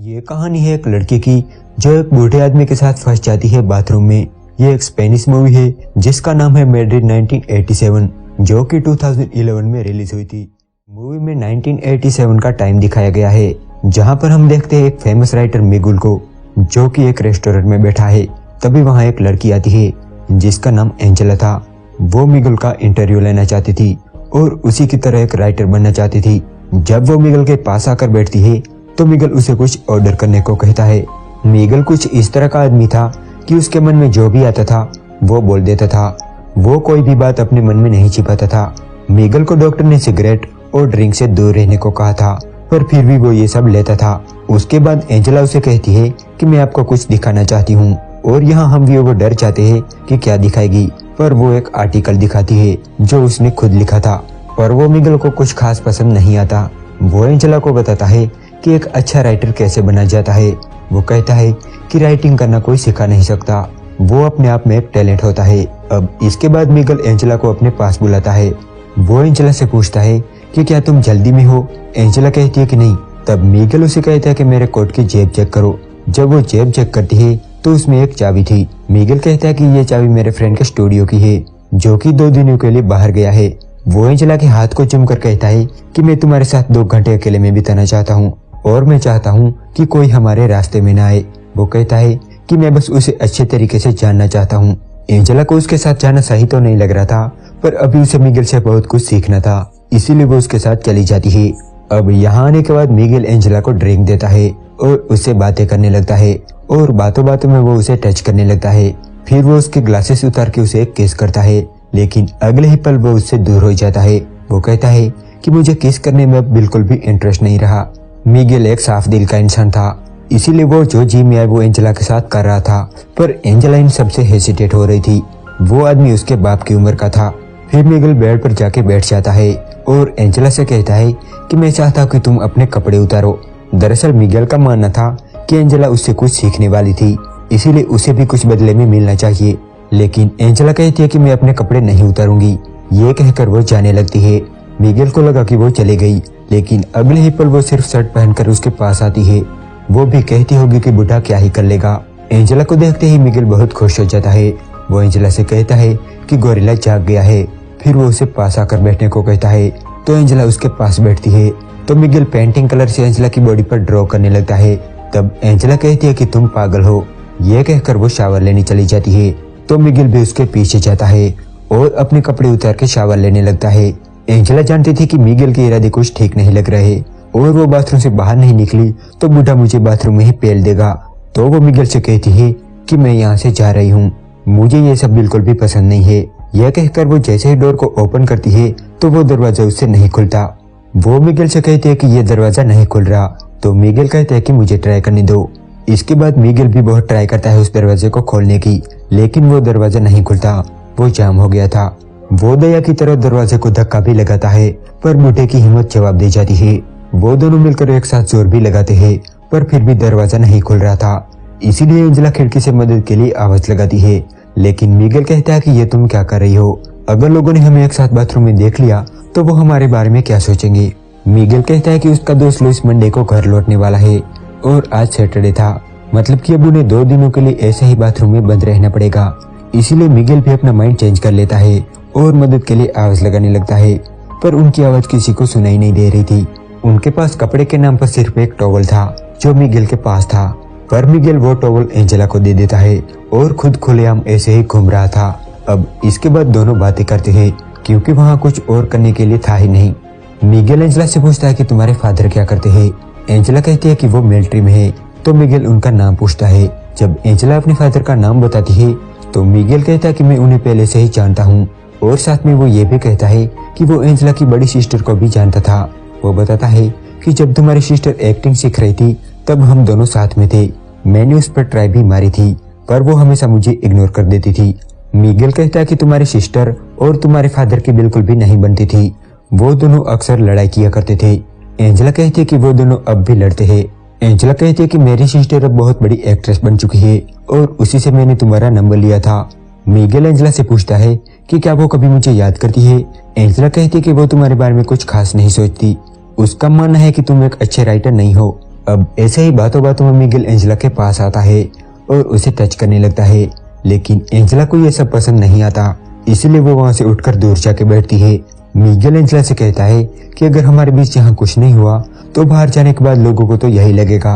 ये कहानी है एक लड़की की जो एक बूढ़े आदमी के साथ फंस जाती है बाथरूम में। ये एक स्पेनिश मूवी है जिसका नाम है मैड्रिड 1987, जो कि 2011 में रिलीज हुई थी। मूवी में 1987 का टाइम दिखाया गया है, जहां पर हम देखते हैं एक फेमस राइटर मिगुल को, जो कि एक रेस्टोरेंट में बैठा है। तभी वहां एक लड़की आती है जिसका नाम एंजेला था। वो मिगुल का इंटरव्यू लेना चाहती थी और उसी की तरह एक राइटर बनना चाहती थी। जब वो मिगुल के पास आकर बैठती है तो मिगुल उसे कुछ ऑर्डर करने को कहता है। मिगुल कुछ इस तरह का आदमी था कि उसके मन में जो भी आता था वो बोल देता था। वो कोई भी बात अपने मन में नहीं छिपाता था। मिगुल को डॉक्टर ने सिगरेट और ड्रिंक से दूर रहने को कहा था, पर फिर भी वो ये सब लेता था। उसके बाद एंजेला उसे कहती है कि मैं आपको कुछ दिखाना चाहती हूँ, और यहाँ हम व्यूअर डर जाते हैं कि क्या दिखाएगी, पर वो एक आर्टिकल दिखाती है जो उसने खुद लिखा था। पर वो मिगुल को कुछ खास पसंद नहीं आता। वो एंजेला को बताता है कि एक अच्छा राइटर कैसे बना जाता है। वो कहता है कि राइटिंग करना कोई सिखा नहीं सकता, वो अपने आप में एक टैलेंट होता है। अब इसके बाद मिगुल एंजेला को अपने पास बुलाता है। वो एंजेला से पूछता है कि क्या तुम जल्दी में हो। एंजेला कहती है कि नहीं। तब मिगुल उसे कहता है कि मेरे कोट की जेब चेक करो। जब वो जेब चेक करती है तो उसमें एक चाबी थी। मिगुल कहता है कि ये चाबी मेरे फ्रेंड के स्टूडियो की है, जो कि 2 दिनों के लिए बाहर गया है। वो एंजेला के हाथ को चूमकर कहता है कि मैं तुम्हारे साथ 2 घंटे अकेले में बिताना चाहता हूँ, और मैं चाहता हूँ कि कोई हमारे रास्ते में ना आए। वो कहता है कि मैं बस उसे अच्छे तरीके से जानना चाहता हूँ। एंजेला को उसके साथ जाना सही तो नहीं लग रहा था, पर अभी उसे मिगुल से बहुत कुछ सीखना था, इसीलिए वो उसके साथ चली जाती है। अब यहाँ आने के बाद मिगुल एंजेला को ड्रिंक देता है और उससे बातें करने लगता है, और बातों बातों में वो उसे टच करने लगता है। फिर वो उसके ग्लासेस उतार के उसे किस करता है, लेकिन अगले ही पल वो उससे दूर हो जाता है। वो कहता है कि मुझे किस करने में अब बिल्कुल भी इंटरेस्ट नहीं रहा। मिगुल एक साफ दिल का इंसान था, इसीलिए वो जो जी में वो एंजेला के साथ कर रहा था, पर एंजेला इन सबसे हेसिटेट हो रही थी। वो आदमी उसके बाप की उम्र का था। फिर मिगुल बेड पर जाके बैठ जाता है और एंजेला से कहता है कि मैं चाहता हूँ कि तुम अपने कपड़े उतारो। दरअसल मिगुल का मानना था कि एंजेला उससे कुछ सीखने वाली थी, इसीलिए उसे भी कुछ बदले में मिलना चाहिए। लेकिन एंजेला कहती है कि मैं अपने कपड़े नहीं उतारूंगी। ये कहकर वो जाने लगती है। मिगुल को लगा कि वो चली गई, लेकिन अगले ही पल वो सिर्फ शर्ट पहनकर उसके पास आती है। वो भी कहती होगी कि बूढ़ा क्या ही कर लेगा। एंजेला को देखते ही मिगुल बहुत खुश हो जाता है। वो एंजेला से कहता है कि गोरिल्ला जाग गया है। फिर वो उसे पास आकर बैठने को कहता है, तो एंजेला उसके पास बैठती है। तो मिगुल पेंटिंग कलर से एंजेला की बॉडी पर ड्रॉ करने लगता है। तब एंजेला कहती है कि तुम पागल हो। ये कहकर वो शावर लेने चली जाती है। तो मिगुल भी उसके पीछे जाता है और अपने कपड़े उतार के शावर लेने लगता है। एंजेला जानती थी कि मिगुल के इरादे कुछ ठीक नहीं लग रहे, और वो बाथरूम से बाहर नहीं निकली तो बूढ़ा मुझे बाथरूम में ही पेल देगा। तो वो मिगुल से कहती है कि मैं यहाँ से जा रही हूँ, मुझे ये सब बिल्कुल भी पसंद नहीं है। यह कहकर वो जैसे ही डोर को ओपन करती है तो वो दरवाजा उससे नहीं खुलता। वो मिगुल से कहती है कि ये दरवाजा नहीं खुल रहा। तो मिगुल कहता है कि मुझे ट्राई करने दो। इसके बाद मिगुल भी बहुत ट्राई करता है उस दरवाजे को खोलने की, लेकिन वो दरवाजा नहीं खुलता, वो जाम हो गया था। वो दया की तरह दरवाजे को धक्का भी लगाता है, पर बूढ़े की हिम्मत जवाब दे जाती है। वो दोनों मिलकर एक साथ जोर भी लगाते हैं, पर फिर भी दरवाजा नहीं खुल रहा था। इसीलिए एंजेला खिड़की से मदद के लिए आवाज लगाती है, लेकिन मिगुल कहता है कि ये तुम क्या कर रही हो। अगर लोगों ने हमें एक साथ बाथरूम में देख लिया तो वो हमारे बारे में क्या सोचेंगे। मिगुल कहता है कि उसका दोस्त लुइस मंडे को घर लौटने वाला है, और आज सैटरडे था, मतलब कि अब उन्हें 2 दिनों के लिए ऐसे ही बाथरूम में बंद रहना पड़ेगा। इसीलिए मिगुल भी अपना माइंड चेंज कर लेता है और मदद के लिए आवाज लगाने लगता है, पर उनकी आवाज किसी को सुनाई नहीं दे रही थी। उनके पास कपड़े के नाम पर सिर्फ एक टॉवल था जो मिगुल के पास था, पर मिगुल वो टॉवल एंजेला को दे देता है और खुद खुलेआम ऐसे ही घूम रहा था। अब इसके बाद दोनों बातें करते हैं, क्योंकि वहाँ कुछ और करने के लिए था ही नहीं। मिगुल एंजेला से पूछता है कि तुम्हारे फादर क्या करते हैं। एंजेला कहती है कि वो मिलिट्री में है। तो मिगुल उनका नाम पूछता है। जब एंजेला अपने फादर का नाम बताती है तो मिगुल कहता है कि मैं उन्हें पहले से ही जानता हूँ, और साथ में वो ये भी कहता है कि वो एंजेला की बड़ी सिस्टर को भी जानता था। वो बताता है कि जब तुम्हारी सिस्टर एक्टिंग सीख रही थी तब हम दोनों साथ में थे। मैंने उस पर ट्राई भी मारी थी, पर वो हमेशा मुझे इग्नोर कर देती थी। मिगुल कहता है कि तुम्हारी सिस्टर और तुम्हारे फादर की बिल्कुल भी नहीं बनती थी, वो दोनों अक्सर लड़ाई किया करते थे। एंजेला कहती है कि वो दोनों अब भी लड़ते हैं। एंजेला कहती है कि मेरी सिस्टर अब बहुत बड़ी एक्ट्रेस बन चुकी है, और उसी से मैंने तुम्हारा नंबर लिया था। मिगुल एंजेला से पूछता है कि क्या वो कभी मुझे याद करती है। एंजेला कहती है कि वो तुम्हारे बारे में कुछ खास नहीं सोचती। उसका मानना है कि तुम एक अच्छे राइटर नहीं हो, अब ऐसे ही बातों बातों में मिगेल एंजेला के पास आता है और उसे टच करने लगता है, लेकिन एंजेला को यह सब पसंद नहीं आता, इसलिए वो वहां से उठकर दूर जाके बैठती है। मिगेल एंजेला से कहता है कि अगर हमारे बीच यहाँ कुछ नहीं हुआ तो बाहर जाने के बाद लोगों को तो यही लगेगा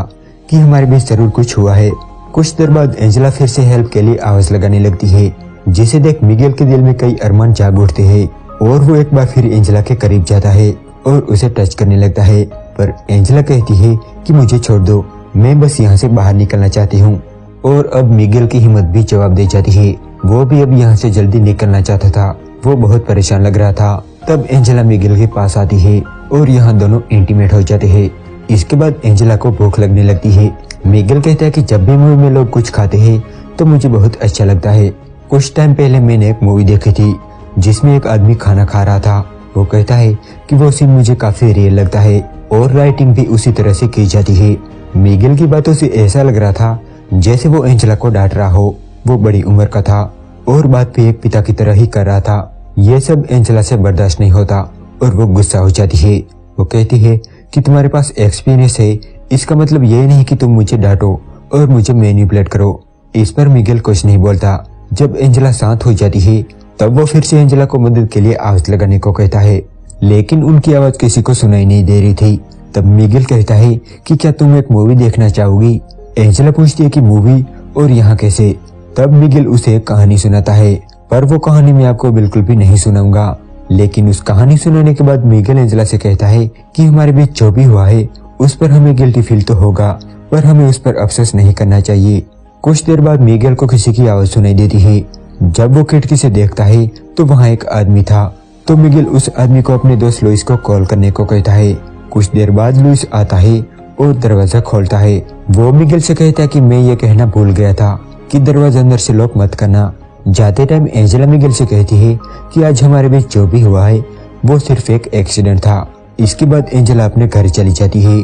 कि हमारे बीच जरूर कुछ हुआ है। कुछ देर बाद एंजेला फिर से हेल्प के लिए आवाज लगाने लगती है, जिसे देख मिगेल के दिल में कई अरमान जाग उठते हैं और वो एक बार फिर एंजेला के करीब जाता है और उसे टच करने लगता है। पर एंजेला कहती है कि मुझे छोड़ दो, मैं बस यहाँ से बाहर निकलना चाहती हूँ। और अब मिगेल की हिम्मत भी जवाब दे जाती है, वो भी अब यहाँ से जल्दी निकलना चाहता था, वो बहुत परेशान लग रहा था। तब एंजेला मिगेल के पास आती है और यहाँ दोनों इंटीमेट हो जाते हैं। इसके बाद एंजेला को भूख लगने लगती है। मिगेल कहता है कि जब भी मूवी में लोग कुछ खाते हैं तो मुझे बहुत अच्छा लगता है। कुछ टाइम पहले मैंने एक मूवी देखी थी जिसमें एक आदमी खाना खा रहा था। वो कहता है कि वो सीन मुझे काफी रियल लगता है और राइटिंग भी उसी तरह से की जाती है। मिगेल की बातों से ऐसा लग रहा था जैसे वो एंजेला को डांट रहा हो। वो बड़ी उम्र का था और बात भी एक पिता की तरह ही कर रहा था। ये सब एंजेला से बर्दाश्त नहीं होता और वो गुस्सा हो जाती है। वो कहती है कि तुम्हारे पास एक्सपीरियंस है, इसका मतलब ये नहीं कि तुम मुझे डांटो और मुझे मैनिपुलेट करो। इस पर मिगेल कुछ नहीं बोलता। जब एंजेला शांत हो जाती है तब वो फिर से एंजेला को मदद के लिए आवाज लगाने को कहता है, लेकिन उनकी आवाज किसी को सुनाई नहीं दे रही थी। तब मिगेल कहता है कि क्या तुम एक मूवी देखना चाहोगी? एंजेला पूछती है कि मूवी, और यहाँ कैसे? तब मिगेल उसे एक कहानी सुनाता है, पर वो कहानी मैं आपको बिल्कुल भी नहीं सुनाऊंगा। लेकिन उस कहानी सुनाने के बाद मिगेल एंजेला से कहता है कि हमारे बीच जो भी हुआ है उस पर हमें गिल्टी फील तो होगा, पर हमें उस पर अफसोस नहीं करना चाहिए। कुछ देर बाद मिगेल को किसी की आवाज सुनाई देती है। जब वो खिड़की से देखता है तो वहाँ एक आदमी था। तो मिगेल उस आदमी को अपने दोस्त लुइस को कॉल करने को कहता है। कुछ देर बाद लुइस आता है और दरवाजा खोलता है। वो मिगेल से कहता है कि मैं ये कहना भूल गया था कि दरवाजा अंदर से लॉक मत करना। जाते टाइम एंजेला मिगेल से कहती है कि आज हमारे बीच जो भी हुआ है वो सिर्फ एक एक्सीडेंट था। इसके बाद एंजेला अपने घर चली जाती है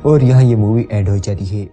और यहाँ ये मूवी एंड हो जाती है।